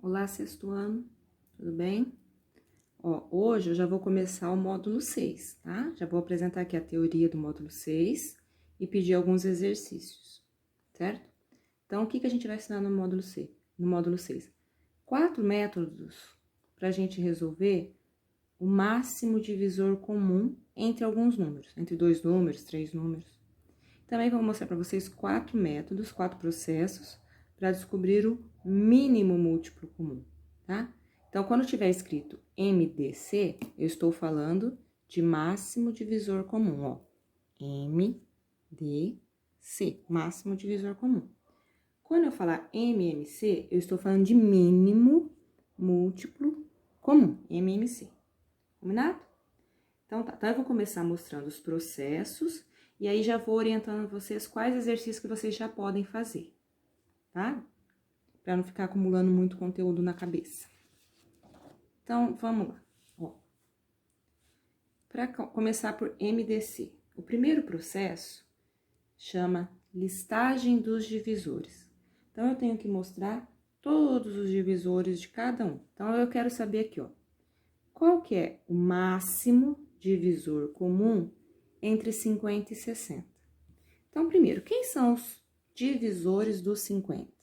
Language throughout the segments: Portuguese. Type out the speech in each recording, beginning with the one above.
Olá, sexto ano, tudo bem? Hoje eu já vou começar o módulo 6, tá? Já vou apresentar aqui a teoria do módulo 6 e pedir alguns exercícios, certo? Então, o que a gente vai ensinar no módulo C? No módulo 6? 4 métodos para a gente resolver o máximo divisor comum entre alguns números, entre 2 números, 3 números. Também vou mostrar para vocês 4 métodos, 4 processos para descobrir o mínimo múltiplo comum, tá? Então, quando tiver escrito MDC, eu estou falando de máximo divisor comum, ó. MDC, máximo divisor comum. Quando eu falar MMC, eu estou falando de mínimo múltiplo comum, MMC. Combinado? Então, tá. Então, eu vou começar mostrando os processos e aí já vou orientando vocês quais exercícios que vocês já podem fazer, tá? Para não ficar acumulando muito conteúdo na cabeça. Então, vamos lá. Para começar por MDC. O primeiro processo chama listagem dos divisores. Então, eu tenho que mostrar todos os divisores de cada um. Então, eu quero saber aqui, ó. Qual que é o máximo divisor comum entre 50 e 60? Então, primeiro, quem são os divisores dos 50?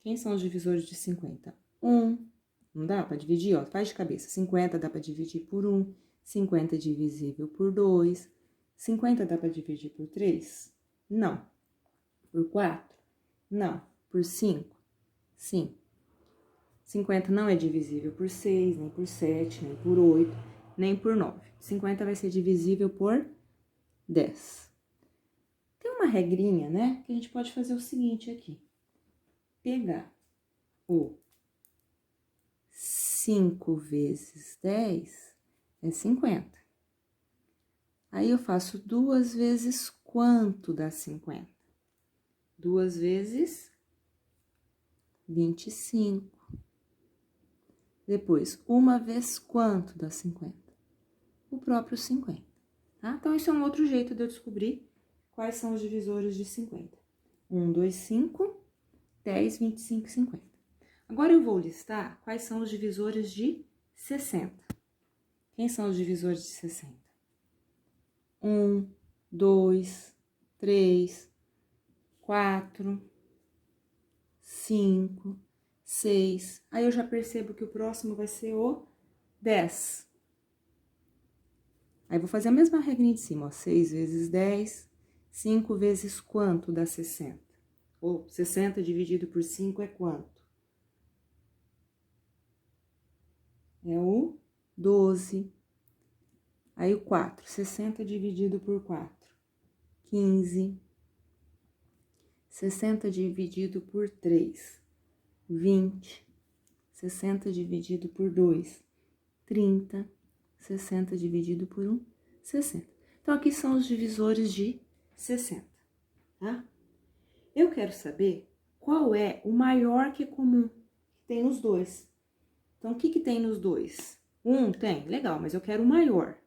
Quem são os divisores de 50? 1. Não dá para dividir, ó, faz de cabeça. 50 dá para dividir por 1, 50 é divisível por 2, 50 dá para dividir por 3? Não. Por 4? Não. Por 5? Sim. 50 não é divisível por 6, nem por 7, nem por 8, nem por 9. 50 vai ser divisível por 10. Tem uma regrinha, né, que a gente pode fazer o seguinte aqui. Pegar o 5 vezes 10 é 50. Aí eu faço 2 vezes quanto dá 50? 2 vezes 25. Depois, 1 vez quanto dá 50? O próprio 50, tá? Então, isso é um outro jeito de eu descobrir quais são os divisores de 50. 1, 2, 5, 10, 25 e 50. Agora, eu vou listar quais são os divisores de 60. Quem são os divisores de 60? 1, 2, 3, 4, 5, 6. Aí eu já percebo que o próximo vai ser o 10. Aí vou fazer a mesma regrinha de cima, ó. 6 vezes 10, 5 vezes quanto dá 60? Ou 60 dividido por 5 é quanto? É o 12. Aí o 4, 60 dividido por 4, 15. 60 dividido por 3, 20. 60 dividido por 2, 30. 60 dividido por 1, 60. Então, aqui são os divisores de 60, tá? Eu quero saber qual é o maior que comum que tem nos dois. Então, o que tem nos dois? 1 tem? Legal, mas eu quero o maior.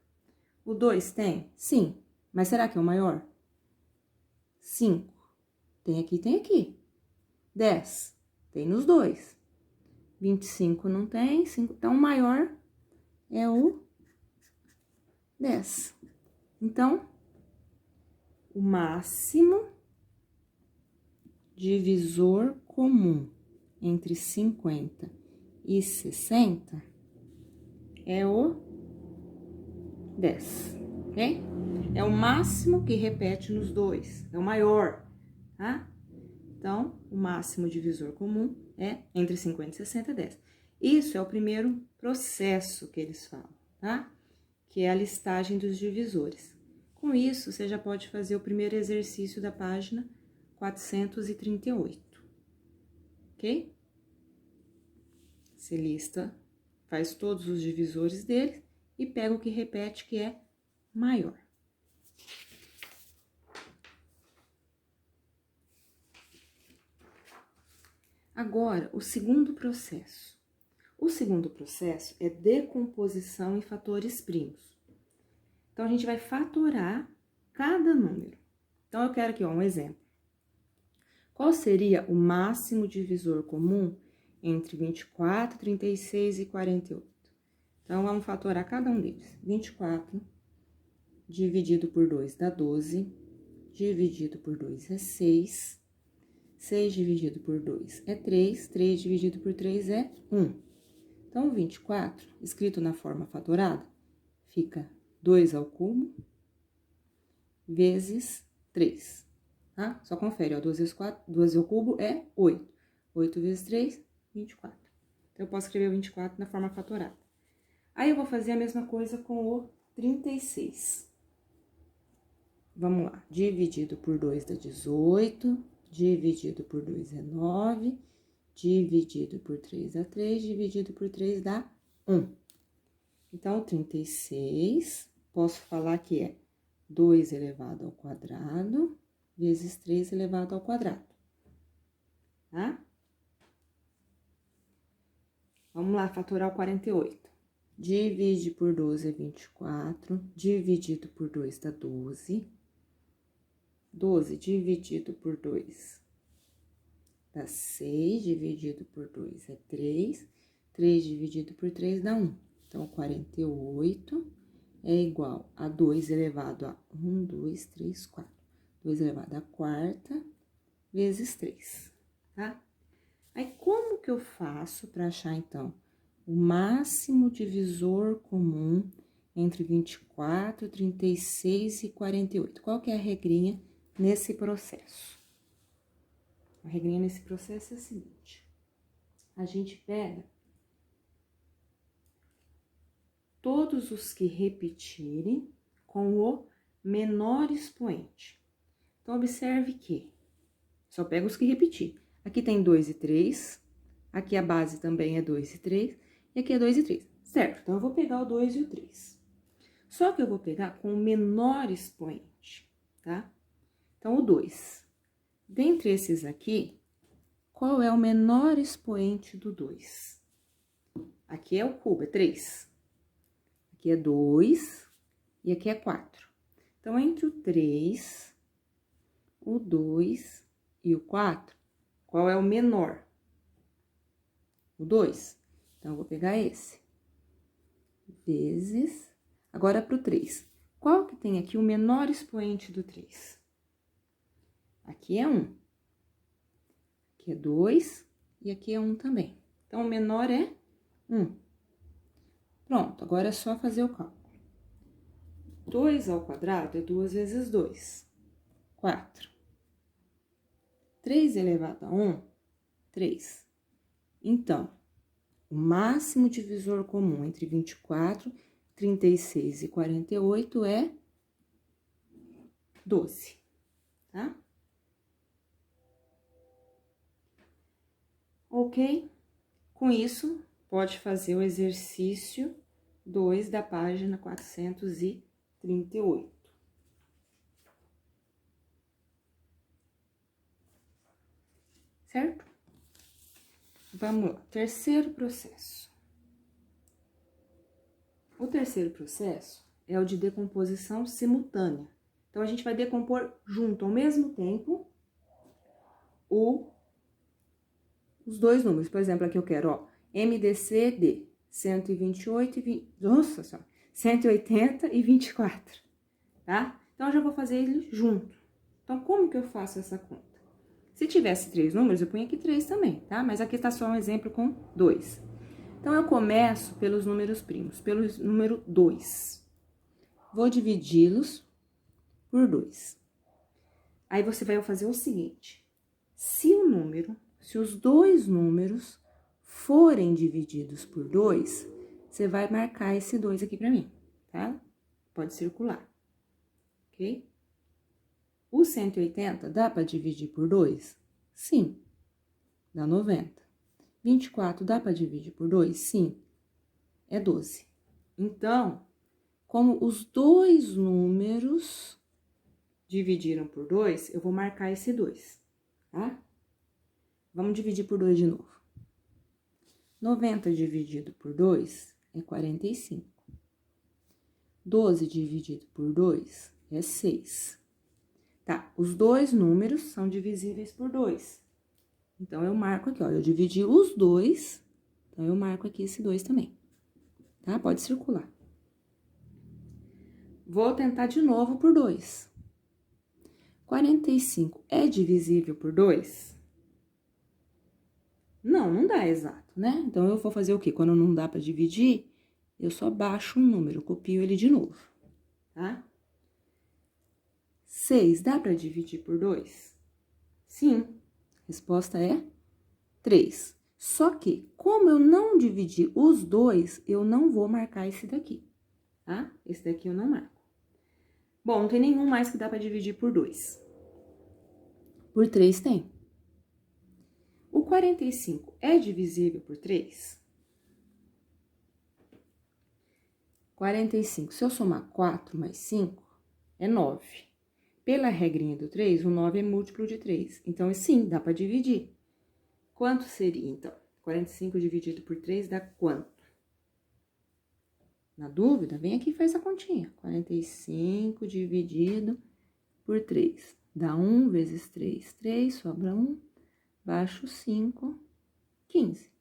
O 2 tem? Sim. Mas será que é o maior? 5. Tem aqui, tem aqui. 10. Tem nos dois. 25 não tem. 5. Então, o maior é o 10. Então, o máximo divisor comum entre 50 e 60 é o 10, ok? É o máximo que repete nos dois, é o maior, tá? Então, o máximo divisor comum é entre 50 e 60 é 10. Isso é o primeiro processo que eles falam, tá? Que é a listagem dos divisores. Com isso, você já pode fazer o primeiro exercício da página 438, ok? Você lista, faz todos os divisores dele e pega o que repete, que é maior. Agora, o segundo processo. O segundo processo é decomposição em fatores primos. Então, a gente vai fatorar cada número. Então, eu quero aqui, ó, um exemplo. Qual seria o máximo divisor comum entre 24, 36 e 48? Então, vamos fatorar cada um deles. 24 dividido por 2 dá 12, dividido por 2 é 6, 6 dividido por 2 é 3, 3 dividido por 3 é 1. Então, 24, escrito na forma fatorada, fica 2 ao cubo vezes 3, tá? Só confere, ó, 2 vezes 4, 12 ao cubo é 8. 8 vezes 3, 24. Então, eu posso escrever o 24 na forma fatorada. Aí, eu vou fazer a mesma coisa com o 36. Vamos lá, dividido por 2 dá 18, dividido por 2 é 9, dividido por 3 dá 3, dividido por 3 dá 1. Então, 36, posso falar que é 2 elevado ao quadrado vezes 3 elevado ao quadrado, tá? Vamos lá, fatorar o 48. Divide por 12 é 24, dividido por 2 dá 12. 12 dividido por 2 dá 6, dividido por 2 é 3, 3 dividido por 3 dá 1. Então, 48 é igual a 2 elevado a 1, 2, 3, 4. 2 elevado a quarta vezes 3, tá? Aí, como que eu faço para achar, então, o máximo divisor comum entre 24, 36 e 48? Qual que é a regrinha nesse processo? A regrinha nesse processo é a seguinte: a gente pega todos os que repetirem com o menor expoente. Então, observe que só pega os que repetir. Aqui tem 2 e 3, aqui a base também é 2 e 3, e aqui é 2 e 3, certo? Então, eu vou pegar o 2 e o 3. Só que eu vou pegar com o menor expoente, tá? Então, o 2. Dentre esses aqui, qual é o menor expoente do 2? Aqui é o cubo, é 3. Aqui é 2 e aqui é 4. Então, entre o 3, o 2 e o 4, qual é o menor? O 2. Então, eu vou pegar esse. Vezes... Agora, para o 3. Qual que tem aqui o menor expoente do 3? Aqui é 1. Aqui é 2 e aqui é 1 também. Então, o menor é 1. Pronto, agora é só fazer o cálculo. 2 ao quadrado é 2 vezes 2, 4. 3 elevado a 1, 3. Então, o máximo divisor comum entre 24, 36 e 48 é 12, tá? Ok? Com isso, pode fazer o exercício 2 da página 438. Certo? Vamos lá, terceiro processo. O terceiro processo é o de decomposição simultânea. Então, a gente vai decompor junto, ao mesmo tempo, os dois números. Por exemplo, aqui eu quero, ó, MDC de 128 e 20, nossa senhora, 180 e 24, tá? Então, eu já vou fazer eles junto. Então, como que eu faço essa conta? Se tivesse 3 números, eu ponho aqui 3 também, tá? Mas aqui tá só um exemplo com 2. Então, eu começo pelos números primos, pelo número 2. Vou dividi-los por 2. Aí, você vai fazer o seguinte: se os dois números forem divididos por 2, você vai marcar esse 2 aqui pra mim, tá? Pode circular, ok? O 180 dá para dividir por 2? Sim, dá 90. 24 dá para dividir por 2? Sim, é 12. Então, como os dois números dividiram por 2, eu vou marcar esse 2, tá? Vamos dividir por 2 de novo. 90 dividido por 2 é 45. 12 dividido por 2 é 6. Tá, os dois números são divisíveis por 2. Então, eu marco aqui, ó, eu dividi os dois, então, eu marco aqui esse 2 também, tá? Pode circular. Vou tentar de novo por 2. 45 é divisível por 2? Não, não dá exato, né? Então, eu vou fazer o quê? Quando não dá pra dividir, eu só baixo um número, copio ele de novo, tá? 6 dá pra dividir por 2? Sim. Resposta é 3. Só que, como eu não dividi os dois, eu não vou marcar esse daqui, tá? Esse daqui eu não marco. Bom, não tem nenhum mais que dá pra dividir por 2. Por 3 tem. O 45 é divisível por 3? 45, se eu somar 4 mais 5, é 9. Pela regrinha do 3, o 9 é múltiplo de 3. Então, sim, dá pra dividir. Quanto seria, então? 45 dividido por 3 dá quanto? Na dúvida, vem aqui e faz a continha. 45 dividido por 3. Dá 1 vezes 3, 3, sobra 1. Baixo 5, 15,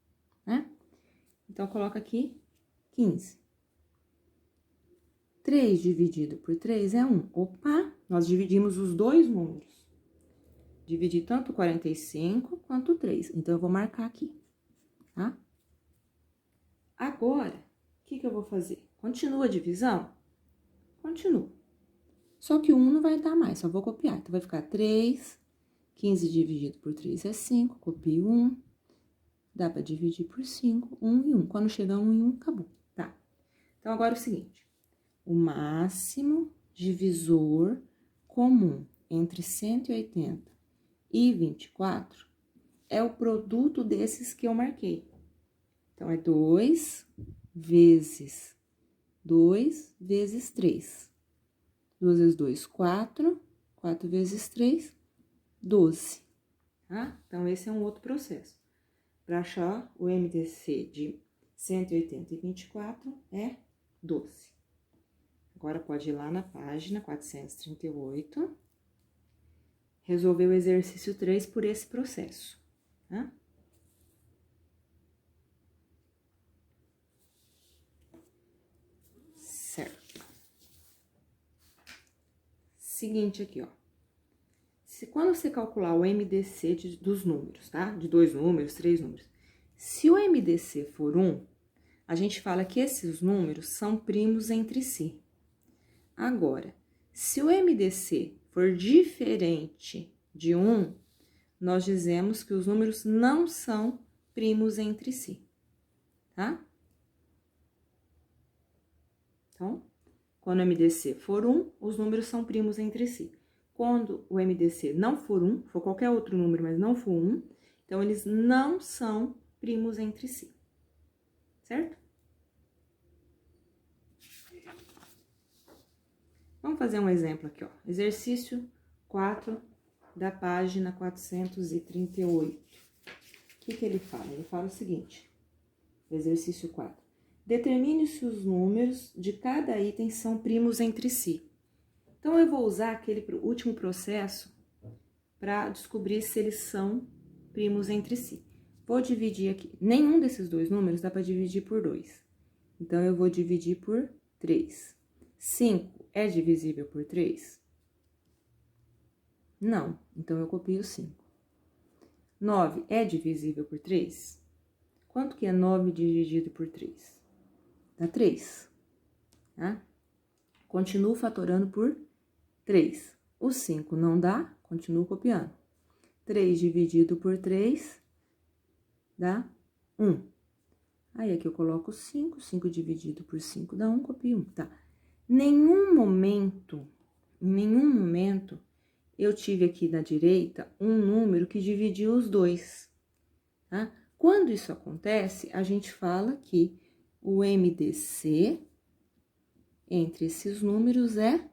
né? Então, coloca aqui 15. 3 dividido por 3 é 1. Opa, nós dividimos os dois números. Dividi tanto 45 quanto 3. Então, eu vou marcar aqui, tá? Agora, o que eu vou fazer? Continua a divisão? Continua. Só que o 1 não vai dar mais, só vou copiar. Então, vai ficar 3, 15 dividido por 3 é 5, copio 1. Dá pra dividir por 5, 1 e 1. Quando chegar 1 e 1, acabou, tá? Então, agora é o seguinte. O máximo divisor comum entre 180 e 24 é o produto desses que eu marquei. Então, é 2 vezes 2 vezes 3. 2 vezes 2, 4. 4 vezes 3, 12. Tá? Então, esse é um outro processo. Para achar o MDC de 180 e 24 é 12. Agora, pode ir lá na página 438, resolver o exercício 3 por esse processo, tá? Certo. Seguinte aqui, ó. Quando você calcular o MDC dos números, tá? De 2 números, 3 números. Se o MDC for 1, a gente fala que esses números são primos entre si. Agora, se o MDC for diferente de 1, nós dizemos que os números não são primos entre si, tá? Então, quando o MDC for 1, os números são primos entre si. Quando o MDC não for 1, for qualquer outro número, mas não for 1, então eles não são primos entre si, certo? Vamos fazer um exemplo aqui, ó. Exercício 4 da página 438. O que ele fala? Ele fala o seguinte, exercício 4. Determine se os números de cada item são primos entre si. Então, eu vou usar aquele último processo para descobrir se eles são primos entre si. Vou dividir aqui. Nenhum desses dois números dá para dividir por 2. Então, eu vou dividir por 3. 5 é divisível por 3? Não. Então, eu copio 5. 9 é divisível por 3? Quanto que é 9 dividido por 3? Dá 3, tá? Continuo fatorando por 3. O 5 não dá, continuo copiando. 3 dividido por 3 dá 1. Aí, aqui eu coloco 5, 5 dividido por 5 dá 1, copio 1, tá? Em nenhum momento, eu tive aqui na direita um número que dividiu os dois, tá? Quando isso acontece, a gente fala que o MDC entre esses números é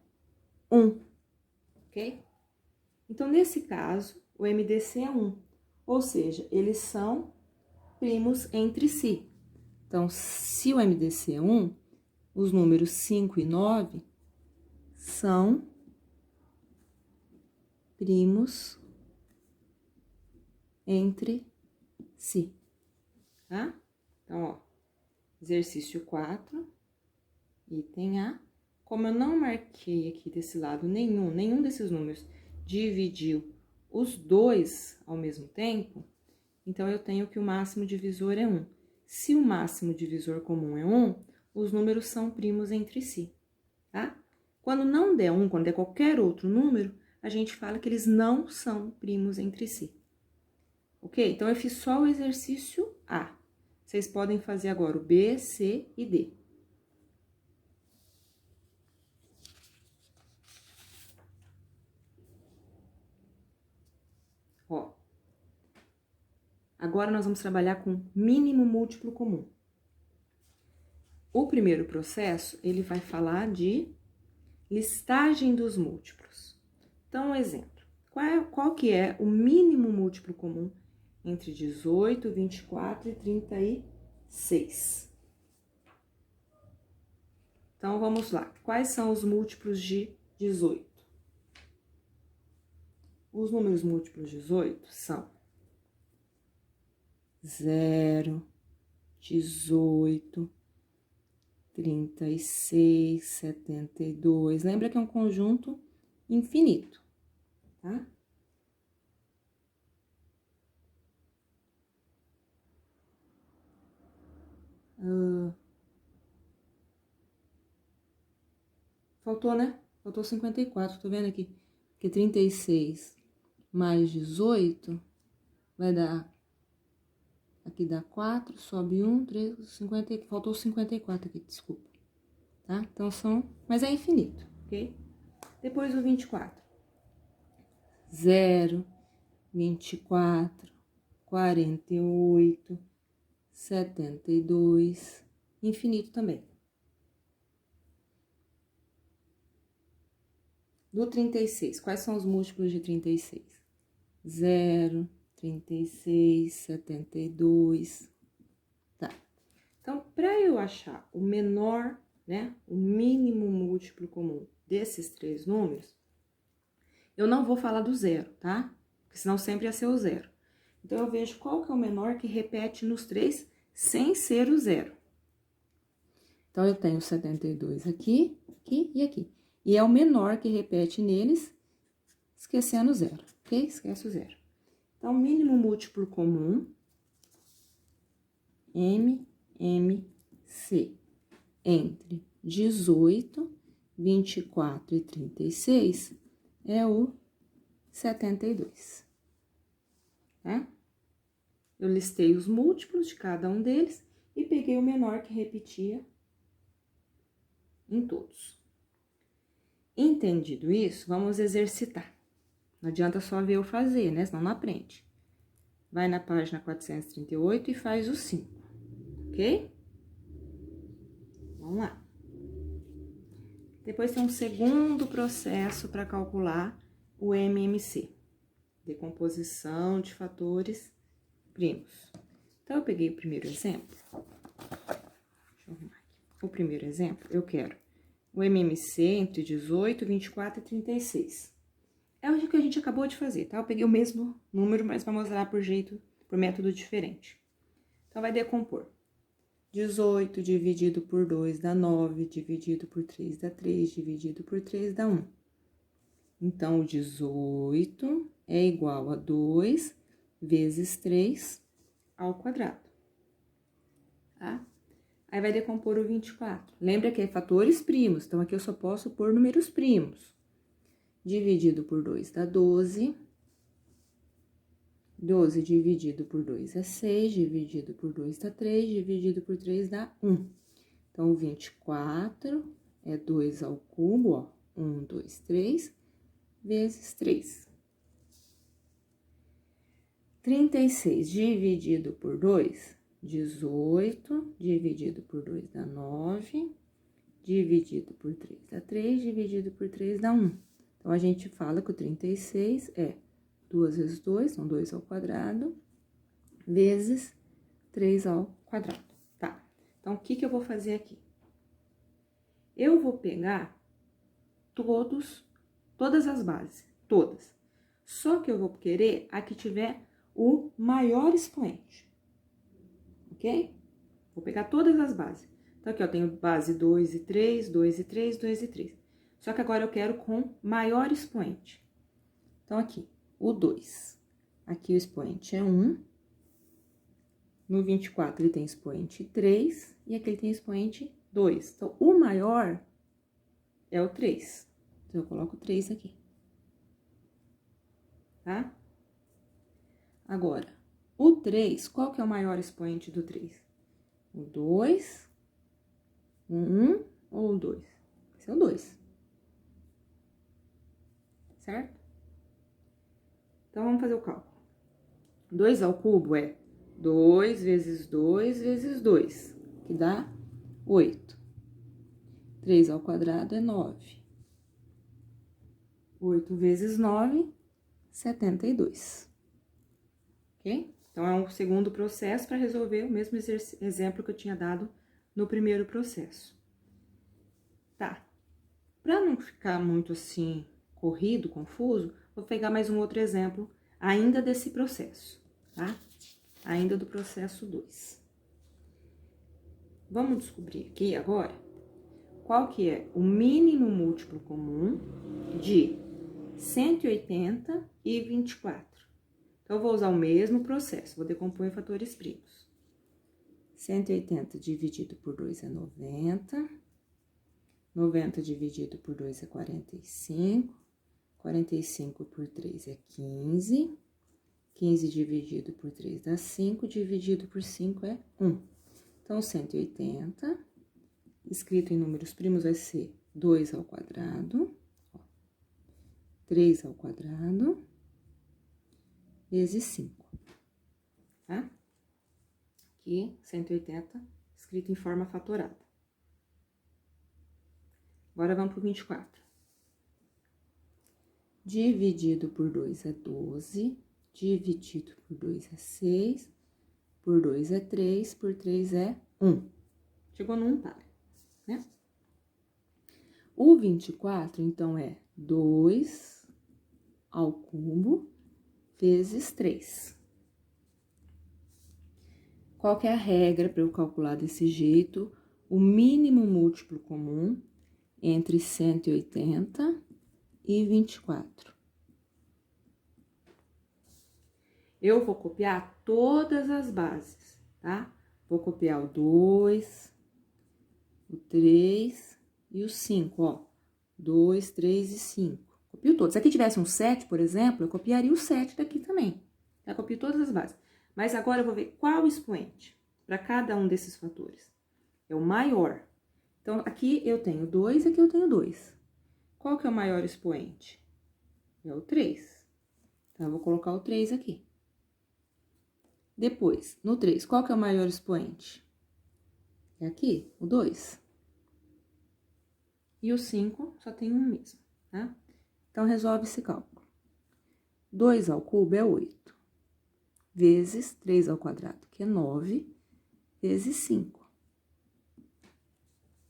1, ok? Então, nesse caso, o MDC é 1, ou seja, eles são primos entre si. Então, se o MDC é 1, os números 5 e 9 são primos entre si, tá? Então, ó, exercício 4, item A. Como eu não marquei aqui desse lado nenhum desses números dividiu os dois ao mesmo tempo, então eu tenho que o máximo divisor é 1. Se o máximo divisor comum é 1, os números são primos entre si, tá? Quando não der 1, quando der qualquer outro número, a gente fala que eles não são primos entre si. Ok? Então, eu fiz só o exercício A. Vocês podem fazer agora o B, C e D. Ó. Agora, nós vamos trabalhar com mínimo múltiplo comum. O primeiro processo, ele vai falar de listagem dos múltiplos. Então, um exemplo. Qual que é o mínimo múltiplo comum entre 18, 24 e 36? Então, vamos lá. Quais são os múltiplos de 18? Os números múltiplos de 18 são 0, 18, 36, 72. Lembra que é um conjunto infinito, tá? Faltou, né? Faltou 54, tô vendo aqui. Porque 36 mais 18 vai dar... Aqui dá 4, sobe 1, 3, 50, faltou 54 aqui, desculpa. Tá? Então, são... Mas é infinito, ok? Depois o 24. 0, 24, 48, 72, infinito também. Do 36, quais são os múltiplos de 36? 0, 36, 72, tá. Então, para eu achar o menor, né, o mínimo múltiplo comum desses três números, eu não vou falar do zero, tá? Porque senão sempre ia ser o zero. Então, eu vejo qual que é o menor que repete nos três sem ser o zero. Então, eu tenho 72 aqui, aqui e aqui. E é o menor que repete neles, esquecendo o zero, ok? Esquece o zero. Então, mínimo múltiplo comum, MMC, entre 18, 24 e 36, é o 72, tá? Eu listei os múltiplos de cada um deles e peguei o menor que repetia em todos. Entendido isso, vamos exercitar. Não adianta só ver eu fazer, né? Senão não aprende. Vai na página 438 e faz o 5, ok? Vamos lá. Depois tem um segundo processo para calcular o MMC. Decomposição de fatores primos. Então, eu peguei o primeiro exemplo. Deixa eu arrumar aqui. O primeiro exemplo, eu quero o MMC entre 18, 24 e 36. É o que a gente acabou de fazer, tá? Eu peguei o mesmo número, mas para mostrar por método diferente. Então, vai decompor. 18 dividido por 2 dá 9, dividido por 3 dá 3, dividido por 3 dá 1. Então, o 18 é igual a 2 vezes 3 ao quadrado, tá? Aí, vai decompor o 24. Lembra que é fatores primos, então aqui eu só posso pôr números primos. Dividido por 2 dá 12. 12 dividido por 2 é 6, dividido por 2 dá 3, dividido por 3 dá 1. Então, o 24 é 2 ao cubo, ó. 1, 2, 3, vezes 3. 36 dividido por 2, 18, dividido por 2 dá 9, dividido por 3 dá 3, dividido por 3 dá 1. Então, a gente fala que o 36 é 2 vezes 2, são 2 ao quadrado, vezes 3 ao quadrado, tá? Então, o que eu vou fazer aqui? Eu vou pegar todas as bases, todas. Só que eu vou querer a que tiver o maior expoente, ok? Vou pegar todas as bases. Então, aqui, ó, tenho base 2 e 3, 2 e 3, 2 e 3. Só que agora eu quero com maior expoente. Então, aqui, o 2. Aqui o expoente é 1. No 24, ele tem expoente 3. E aqui ele tem expoente 2. Então, o maior é o 3. Então, eu coloco 3 aqui. Tá? Agora, o 3, qual que é o maior expoente do 3? O 2, o 1 ou o 2? Esse é o 2. Certo? Então, vamos fazer o cálculo. 2 ao cubo é 2 vezes 2 vezes 2, que dá 8. 3 ao quadrado é 9. 8 vezes 9, 72. Ok? Então, é um segundo processo para resolver o mesmo exemplo que eu tinha dado no primeiro processo. Tá. Para não ficar muito assim, corrido, confuso, vou pegar mais um outro exemplo ainda desse processo, tá? Ainda do processo 2. Vamos descobrir aqui agora qual que é o mínimo múltiplo comum de 180 e 24. Então, eu vou usar o mesmo processo, vou decompor em fatores primos. 180 dividido por 2 é 90. 90 dividido por 2 é 45. 45 por 3 é 15. 15 dividido por 3 dá 5. Dividido por 5 é 1. Então, 180, escrito em números primos, vai ser 2 ao quadrado, 3 ao quadrado, vezes 5, tá? Aqui, 180, escrito em forma fatorada. Agora, vamos para o 24. Dividido por 2 é 12, dividido por 2 é 6, por 2 é 3, por 3 é 1. Chegou no 1 par, né? O 24, então, é 2 ao cubo vezes 3. Qual que é a regra para eu calcular desse jeito o mínimo múltiplo comum entre 180 e 24? Eu vou copiar todas as bases, tá? Vou copiar o 2, o 3 e o 5, ó. 2, 3 e 5. Copio todos. Se aqui tivesse um 7, por exemplo, eu copiaria o 7 daqui também. Já copio todas as bases. Mas agora eu vou ver qual expoente para cada um desses fatores. É o maior. Então, aqui eu tenho 2, aqui eu tenho 2. Qual que é o maior expoente? É o 3. Então, eu vou colocar o 3 aqui. Depois, no 3, qual que é o maior expoente? É aqui, o 2. E o 5 só tem um mesmo, tá? Então, resolve esse cálculo. 2 ao cubo é 8, vezes 3 ao quadrado, que é 9, vezes 5.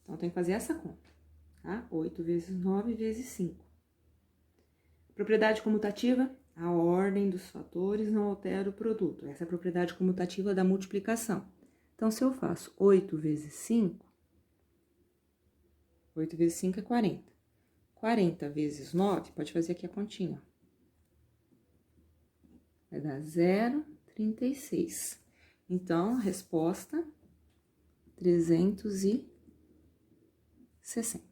Então, tem que fazer essa conta, tá? 8 vezes 9 vezes 5. Propriedade comutativa, a ordem dos fatores não altera o produto. Essa é a propriedade comutativa da multiplicação. Então, se eu faço 8 vezes 5, 8 vezes 5 é 40. 40 vezes 9, pode fazer aqui a continha. Vai dar 0,36. Então, a resposta, 360,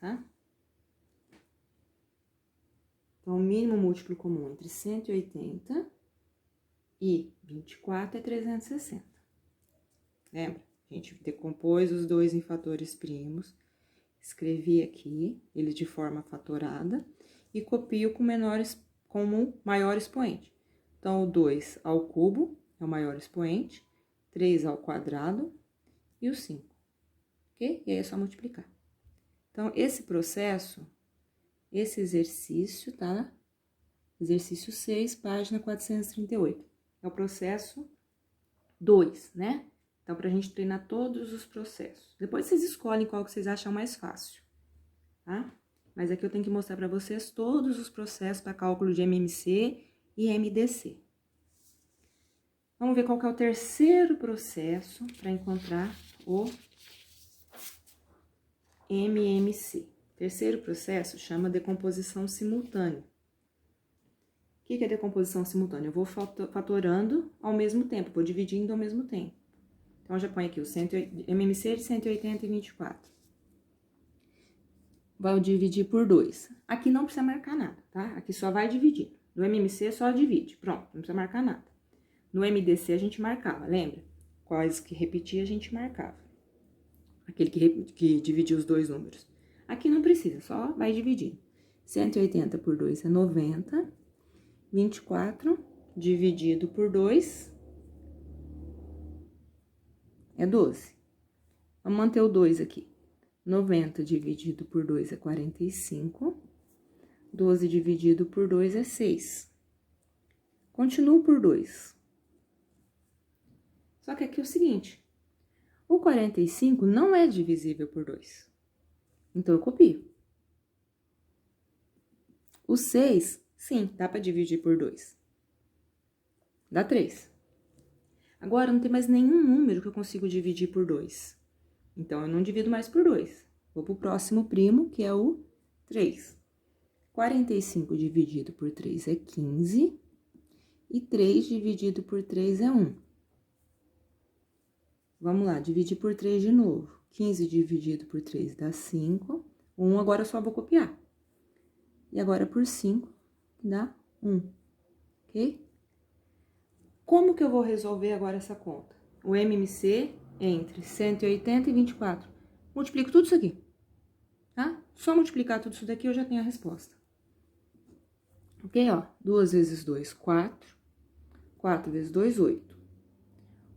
tá? Então, o mínimo múltiplo comum entre 180 e 24 é 360. Lembra? A gente decompôs os dois em fatores primos, escrevi aqui, ele de forma fatorada, e copio com maior expoente. Então, o 2 ao cubo é o maior expoente, 3 ao quadrado e o 5, ok? E aí é só multiplicar. Então, esse processo, esse exercício, tá? Exercício 6, página 438. É o processo 2, né? Então, pra gente treinar todos os processos. Depois vocês escolhem qual que vocês acham mais fácil, tá? Mas aqui eu tenho que mostrar para vocês todos os processos para cálculo de MMC e MDC. Vamos ver qual que é o terceiro processo para encontrar o MMC. Terceiro processo chama decomposição simultânea. O que é decomposição simultânea? Eu vou fatorando ao mesmo tempo, vou dividindo ao mesmo tempo. Então, eu já ponho aqui o MMC de 180 e 24. Vou dividir por 2. Aqui não precisa marcar nada, tá? Aqui só vai dividir. No MMC só divide, pronto, não precisa marcar nada. No MDC a gente marcava, lembra? Quais que repetia a gente marcava. Aquele que dividia os dois números. Aqui não precisa, só vai dividir. 180 por 2 é 90. 24 dividido por 2 é 12. Vamos manter o 2 aqui. 90 dividido por 2 é 45. 12 dividido por 2 é 6. Continuo por 2. Só que aqui é o seguinte, o 45 não é divisível por 2. Então, eu copio. O 6, sim, dá para dividir por 2. Dá 3. Agora, não tem mais nenhum número que eu consigo dividir por 2. Então, eu não divido mais por 2. Vou pro próximo primo, que é o 3. 45 dividido por 3 é 15. E 3 dividido por 3 é 1. Vamos lá, dividir por 3 de novo. 15 dividido por 3 dá 5. 1 agora eu só vou copiar. E agora por 5 dá 1. Ok? Como que eu vou resolver agora essa conta? O MMC entre 180 e 24. Multiplico tudo isso aqui. Tá? Só multiplicar tudo isso daqui eu já tenho a resposta. Ok, ó. 2 vezes 2, 4. 4 vezes 2, 8.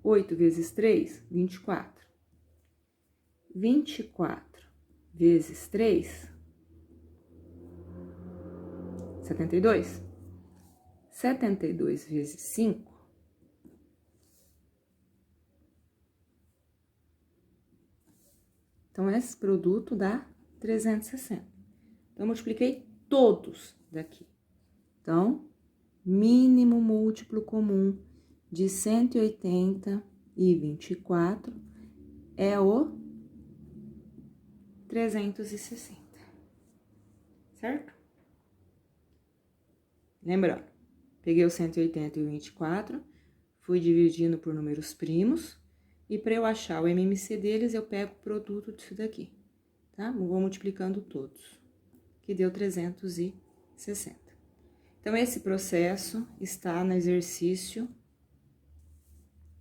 8 vezes 3, 24. 24 vezes 3, 72. 72 vezes 5, então, esse produto dá 360. Então, eu multipliquei todos daqui. Então, mínimo múltiplo comum de 180 e 24 é o 360. Certo? Lembrando, peguei o 180 e o 24, fui dividindo por números primos, e para eu achar o MMC deles, eu pego o produto disso daqui, tá? Vou multiplicando todos, que deu 360. Então, esse processo está no exercício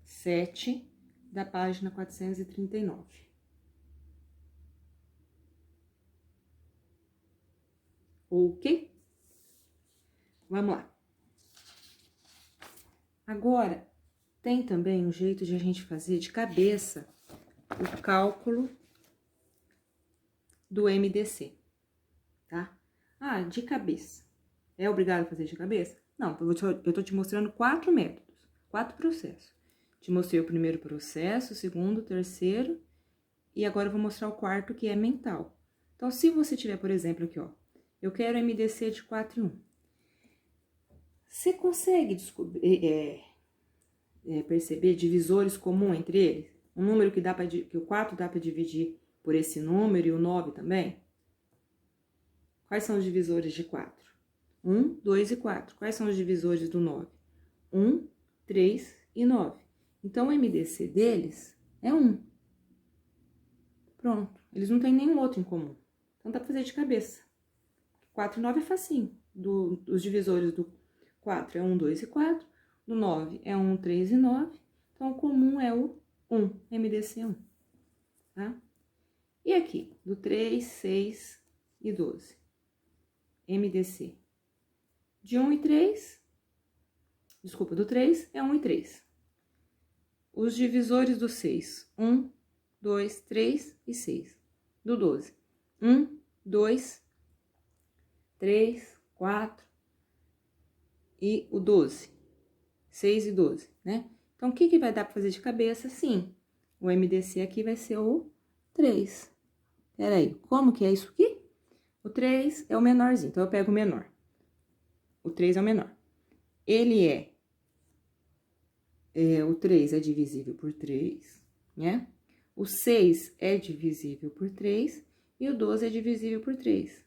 7 da página 439. Ok? Vamos lá. Agora, tem também um jeito de a gente fazer de cabeça o cálculo do MDC, tá? Ah, de cabeça. É obrigado a fazer de cabeça? Não, eu tô te mostrando 4 métodos, 4 processos. Te mostrei o primeiro processo, o segundo, o terceiro, e agora eu vou mostrar o quarto, que é mental. Então, se você tiver, por exemplo, aqui, ó, eu quero MDC de 4 e 1. Você consegue descobrir, perceber divisores comuns entre eles? Um número que o 4 dá para dividir por esse número e o 9 também? Quais são os divisores de 4? 1, 2 e 4. Quais são os divisores do 9? 1, 3 e 9. Então, o MDC deles é 1. Pronto. Eles não têm nenhum outro em comum. Então, dá para fazer de cabeça. 4 e 9 é facinho. Os divisores do 4 é 1, 2 e 4. Do 9 é 1, 3 e 9. Então, o comum é o 1, MDC 1. Tá? E aqui, do 3, 6 e 12. MDC de 1 e 3. Desculpa, do 3 é 1 e 3. Os divisores do 6, 1, 2, 3 e 6. Do 12, 1, 2, 3, 4 e o 12. 6 e 12, né? Então, o que vai dar para fazer de cabeça? Sim, o MDC aqui vai ser o 3. Peraí, como que é isso aqui? O 3 é o menorzinho, então eu pego o menor. O 3 é o menor. Ele o 3 é divisível por 3, né? O 6 é divisível por 3 e o 12 é divisível por 3,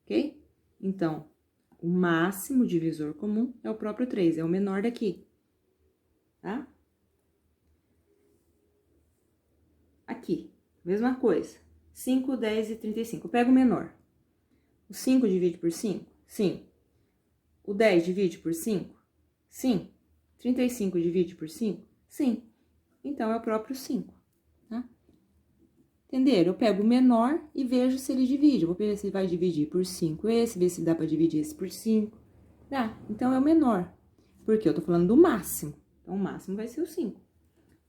ok? Então, o máximo divisor comum é o próprio 3, é o menor daqui, tá? Aqui, mesma coisa. 5, 10 e 35. Eu pego o menor. O 5 divide por 5? Sim. O 10 divide por 5? Sim. 35 divide por 5? Sim. Então, é o próprio 5, tá? Entenderam? Eu pego o menor e vejo se ele divide. Eu vou ver se ele vai dividir por 5 esse, ver se dá pra dividir esse por 5. Dá. Então, é o menor. Porque eu tô falando do máximo. Então, o máximo vai ser o 5.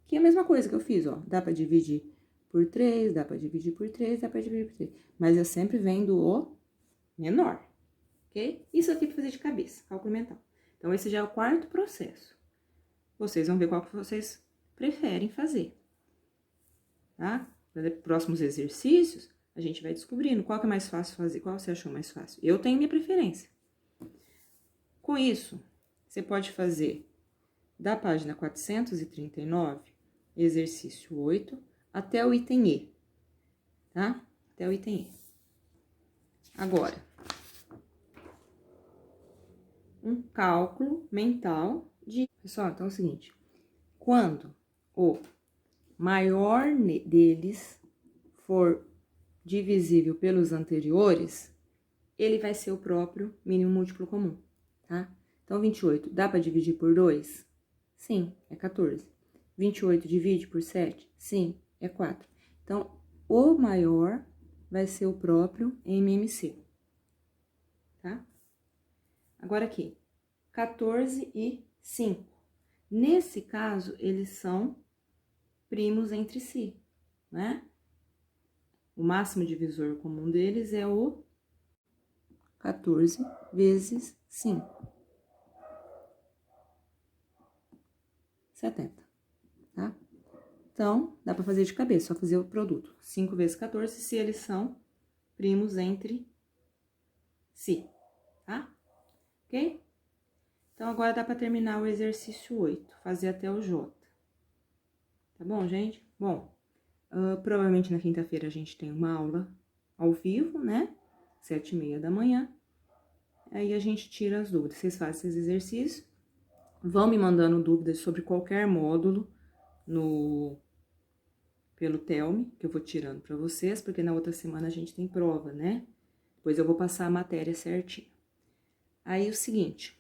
Que é a mesma coisa que eu fiz, ó. Dá pra dividir por 3, dá pra dividir por 3, dá pra dividir por 3. Mas eu sempre vendo o menor, ok? Isso aqui pra fazer de cabeça, cálculo mental. Então, esse já é o quarto processo. Vocês vão ver qual que vocês preferem fazer, tá? Para próximos exercícios, a gente vai descobrindo qual que é mais fácil fazer, qual você achou mais fácil. Eu tenho minha preferência. Com isso, você pode fazer da página 439, exercício 8, até o item E, tá? Até o item E. Agora, um cálculo mental de... Pessoal, então é o seguinte, quando o maior deles for divisível pelos anteriores, ele vai ser o próprio mínimo múltiplo comum, tá? Então, 28, dá para dividir por 2? Sim, é 14. 28 divide por 7? Sim, é 4. Então, o maior vai ser o próprio MMC, tá? Agora aqui, 14 e 5. Nesse caso, eles são primos entre si, né? O máximo divisor comum deles é o 14 vezes 5. 70, tá? Então, dá pra fazer de cabeça, só fazer o produto. 5 vezes 14, se eles são primos entre si, tá? Ok? Então, agora dá pra terminar o exercício 8, fazer até o J. Tá bom, gente? Bom, provavelmente na quinta-feira a gente tem uma aula ao vivo, né? 7h30 da manhã. Aí a gente tira as dúvidas. Vocês fazem esses exercícios, vão me mandando dúvidas sobre qualquer módulo pelo Telme, que eu vou tirando para vocês, porque na outra semana a gente tem prova, né? Depois eu vou passar a matéria certinho. Aí o seguinte,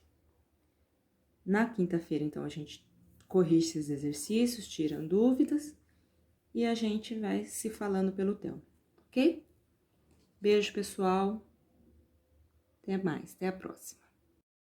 na quinta-feira, então, a gente corrige esses exercícios, tira dúvidas, e a gente vai se falando pelo Telme, ok? Beijo, pessoal. Até mais, até a próxima.